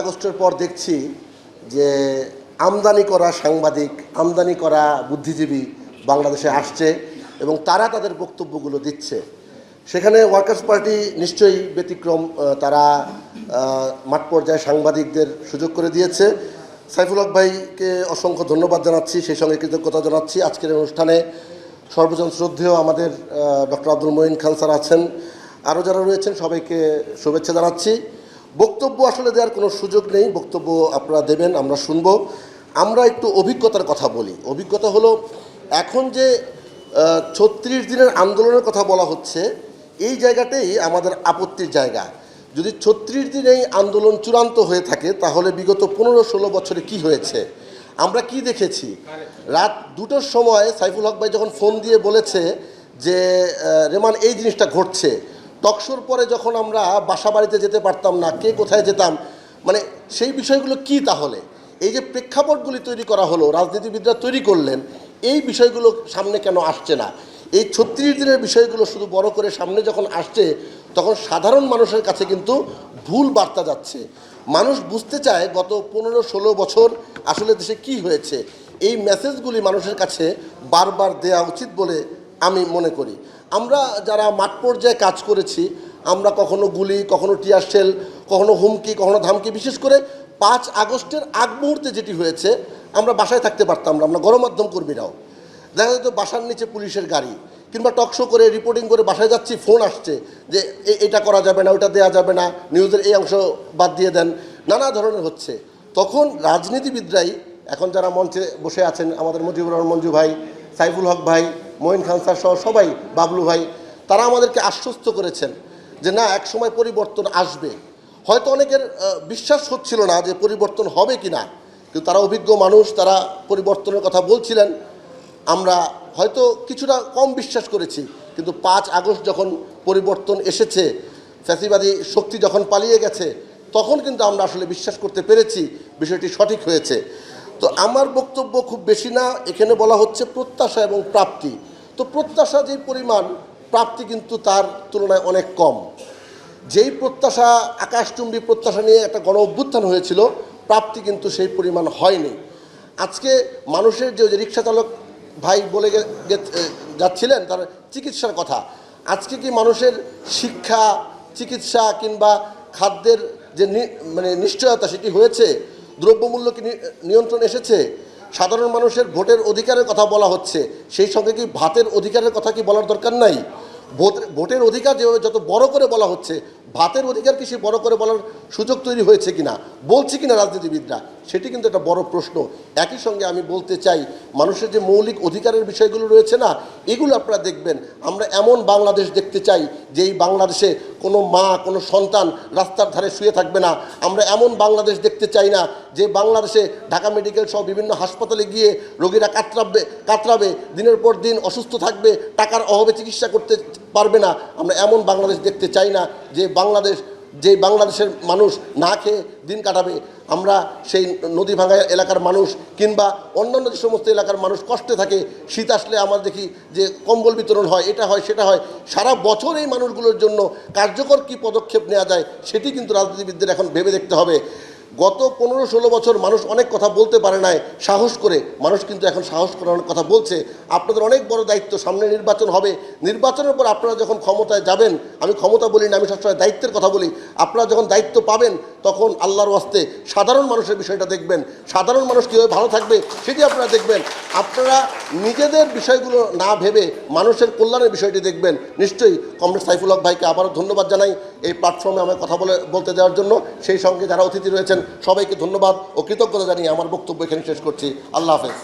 আগস্টের পর দেখছি যে আমদানি করা সাংবাদিক, আমদানি করা বুদ্ধিজীবী বাংলাদেশে আসছে এবং তারা তাদের বক্তব্যগুলো দিচ্ছে। সেখানে ওয়ার্কার্স পার্টি নিশ্চয়ই ব্যতিক্রম, তারা মাঠ পর্যায়ে সাংবাদিকদের সুযোগ করে দিয়েছে। সাইফুল হক ভাইকে অসংখ্য ধন্যবাদ জানাচ্ছি, সেই সঙ্গে কৃতজ্ঞতা জানাচ্ছি। আজকের অনুষ্ঠানে সর্বজন শ্রদ্ধেয় আমাদের ডক্টর আব্দুল মঈন খান স্যার আছেন, আরও যারা রয়েছেন সবাইকে শুভেচ্ছা জানাচ্ছি। বক্তব্য আসলে দেওয়ার কোনো সুযোগ নেই, বক্তব্য আপনারা দেবেন, আমরা শুনব। আমরা একটু অভিজ্ঞতার কথা বলি। অভিজ্ঞতা হলো এখন যে ৩৬ দিনের আন্দোলনের কথা বলা হচ্ছে, এই জায়গাটাই আমাদের আপত্তির জায়গা। যদি ৩৬ দিন এই আন্দোলন চূড়ান্ত হয়ে থাকে তাহলে বিগত ১৫-১৬ বছরে কি হয়েছে, আমরা কি দেখেছি। রাত ২টোর সময় সাইফুল হক ভাই যখন ফোন দিয়ে বলেছে যে রেমান এই জিনিসটা ঘটছে, টকশোর পরে যখন আমরা বাসা বাড়িতে যেতে পারতাম না, কে কোথায় যেতাম, মানে সেই বিষয়গুলো কি তাহলে এই যে প্রেক্ষাপটগুলি তৈরি করা হলো, রাজনীতিবিদরা তৈরি করলেন, এই বিষয়গুলো সামনে কেন আসছে না? এই ৩৬ দিনের বিষয়গুলো শুধু বড় করে সামনে যখন আসছে তখন সাধারণ মানুষের কাছে কিন্তু ভুল বার্তা যাচ্ছে। মানুষ বুঝতে চায় গত ১৫-১৬ বছর আসলে দেশে কি হয়েছে। এই মেসেজগুলি মানুষের কাছে বারবার দেওয়া উচিত বলে আমি মনে করি। আমরা যারা মাঠ পর্যায়ে কাজ করেছি, আমরা কখনো গুলি, কখনো টিয়ার শেল, কখনো হুমকি, কখনো ধামকি, বিশেষ করে ৫ আগস্টের আগ মুহূর্তে যেটি হয়েছে, আমরা বাসায় থাকতে পারতাম না। আমরা গণমাধ্যম কর্মীরাও দেখা যেত বাসার নিচে পুলিশের গাড়ি, কিংবা টকশো করে রিপোর্টিং করে বাসায় যাচ্ছি, ফোন আসছে যে এটা করা যাবে না, ওটা দেওয়া যাবে না, নিউজের এই অংশ বাদ দিয়ে দেন, নানা ধরনের হচ্ছে। তখন রাজনীতিবিদরাই, এখন যারা মঞ্চে বসে আছেন, আমাদের মুজিবুর রহমান মঞ্জু ভাই, সাইফুল হক ভাই, মঈন খান স্যার সহ সবাই, বাবলু ভাই, তারা আমাদেরকে আশ্বস্ত করেছেন যে না, এক সময় পরিবর্তন আসবে। হয়তো অনেকের বিশ্বাস হচ্ছিল না যে পরিবর্তন হবে কি না, কিন্তু তারা অভিজ্ঞ মানুষ, তারা পরিবর্তনের কথা বলছিলেন। আমরা হয়তো কিছুটা কম বিশ্বাস করেছি, কিন্তু ৫ আগস্ট যখন পরিবর্তন এসেছে, ফ্যাসিবাদী শক্তি যখন পালিয়ে গেছে, তখন কিন্তু আমরা আসলে বিশ্বাস করতে পেরেছি বিষয়টি সঠিক হয়েছে। তো আমার বক্তব্য খুব বেশি না, এখানে বলা হচ্ছে প্রত্যাশা এবং প্রাপ্তি। তো প্রত্যাশা যেই পরিমাণ, প্রাপ্তি কিন্তু তার তুলনায় অনেক কম। যেই প্রত্যাশা, আকাশচুম্বী প্রত্যাশা নিয়ে একটা গণ অভ্যুত্থান হয়েছিল, প্রাপ্তি কিন্তু সেই পরিমাণ হয়নি। আজকে মানুষের যে রিক্সা চালক ভাই বলে যাচ্ছিলেন তার চিকিৎসার কথা, আজকে কি মানুষের শিক্ষা, চিকিৎসা কিংবা খাদ্যের যে নিশ্চয়তা সেটি হয়েছে? দ্রব্যমূল্য কি নিয়ন্ত্রণ এসেছে? সাধারণ মানুষের ভোটের অধিকারের কথা বলা হচ্ছে, সেই সঙ্গে কি ভাতের অধিকারের কথা কি বলার দরকার নাই? ভোটের অধিকার যেভাবে যত বড় করে বলা হচ্ছে, ভাতের অধিকার কি সে বড় করে বলার সুযোগ তৈরি হয়েছে কিনা, বলছে কিনা রাজনীতিবিদরা, সেটি কিন্তু একটা বড় প্রশ্ন। একই সঙ্গে আমি বলতে চাই, মানুষের যে মৌলিক অধিকারের বিষয়গুলো রয়েছে না, এগুলো আপনারা দেখবেন। আমরা এমন বাংলাদেশ দেখতে চাই যে এই বাংলাদেশে কোনো মা, কোনো সন্তান রাস্তার ধারে শুয়ে থাকবে না। আমরা এমন বাংলাদেশ দেখতে চাই না যে বাংলাদেশে ঢাকা মেডিকেল সহ বিভিন্ন হাসপাতালে গিয়ে রোগীরা কাতরাবে, দিনের পর দিন অসুস্থ থাকবে, টাকার অভাবে চিকিৎসা করতে পারবে না। আমরা এমন বাংলাদেশ দেখতে চাই না যে বাংলাদেশের মানুষ না খেয়ে দিন কাটাবে। আমরা সেই নদী ভাঙা এলাকার মানুষ কিংবা অন্যান্য যে সমস্ত এলাকার মানুষ কষ্টে থাকে, শীত আসলে আমরা দেখি যে কম্বল বিতরণ হয়, এটা হয় সেটা হয়। সারা বছর এই মানুষগুলোর জন্য কার্যকর কী পদক্ষেপ নেওয়া যায় সেটি কিন্তু রাজনীতিবিদদের এখন ভেবে দেখতে হবে। গত 15-16 বছর মানুষ অনেক কথা বলতে পারে নাই সাহস করে, মানুষ কিন্তু এখন সাহস করার কথা বলছে। আপনাদের অনেক বড় দায়িত্ব, সামনে নির্বাচন হবে, নির্বাচনের পর আপনারা যখন ক্ষমতায় যাবেন, আমি ক্ষমতা বলি না, আমি সবসময় দায়িত্বের কথা বলি, আপনারা যখন দায়িত্ব পাবেন তখন আল্লাহর ওয়াস্তে সাধারণ মানুষের বিষয়টা দেখবেন, সাধারণ মানুষ কীভাবে ভালো থাকবে সেটি আপনারা দেখবেন। আপনারা নিজেদের বিষয়গুলো না ভেবে মানুষের কল্যাণের বিষয়টি দেখবেন। নিশ্চয়ই কমরেড সাইফুল হক ভাইকে আবারও ধন্যবাদ জানাই এই প্ল্যাটফর্মে আমায় কথা বলতে দেওয়ার জন্য। সেই সঙ্গে যারা অতিথি রয়েছেন সবাইকে ধন্যবাদ ও কৃতজ্ঞতা জানিয়ে আমার বক্তব্য এখানে শেষ করছি। আল্লাহ হাফেজ।